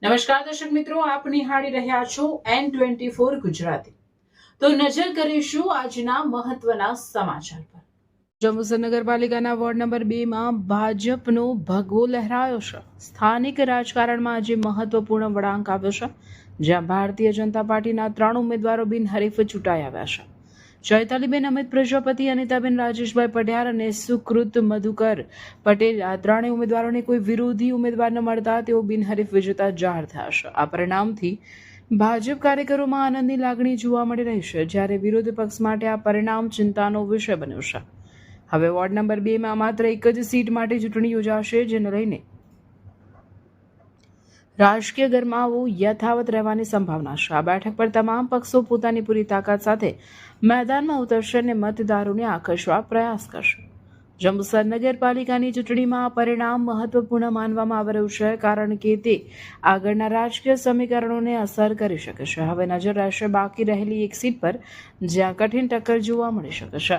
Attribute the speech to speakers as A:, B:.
A: નમસ્કાર દર્શક મિત્રો, આપ નિહાળી રહ્યા છો N24 ગુજરાતી। તો નજર કરીશું આજના મહત્વના સમાચાર પર। જંબુસર નગરપાલિકાના વોર્ડ નંબર 2 માં ભાજપનો ભગવો લહેરાયો છે। સ્થાનિક રાજકારણમાં આજે મહત્વપૂર્ણ વળાંક આવ્યો છે, જ્યાં ભારતીય જનતા પાર્ટીના 3 ઉમેદવારો બિનહરીફ ચૂંટાઈ આવ્યા છે। ચૈતાલીબેન અમિત પ્રજાપતિ, અનિતાબેન રાજેશભાઈ પઢિયાર અને સુકૃત મધુકર પટેલ, આ ત્રણેય ઉમેદવારોને કોઈ વિરોધી ઉમેદવાર ન મળતા તેઓ બિનહરીફ વિજેતા જાહેર થયા છે। આ પરિણામથી ભાજપ કાર્યકરોમાં આનંદની લાગણી જોવા મળી રહી છે, જ્યારે વિરોધી પક્ષ માટે આ પરિણામ ચિંતાનો વિષય બન્યો છે। હવે વોર્ડ નંબર 2 માં માત્ર એક જ સીટ માટે ચૂંટણી યોજાશે, જેને લઈને રાજકીય ગરમાવો યથાવત રહેવાની સંભાવના છે। આ બેઠક પર તમામ પક્ષો પોતાની પૂરી તાકાત સાથે મેદાનમાં ઉતરશે અને મતદારોને આકર્ષવા પ્રયાસ કરશે। જંબુસર નગરપાલિકાની ચૂંટણીમાં આ પરિણામ મહત્વપૂર્ણ માનવામાં આવી રહ્યું છે, કારણ કે તે આગળના રાજકીય સમીકરણોને અસર કરી શકે છે। હવે નજર રહેશે બાકી રહેલી એક સીટ પર, જ્યાં કઠિન ટક્કર જોવા મળી શકે છે।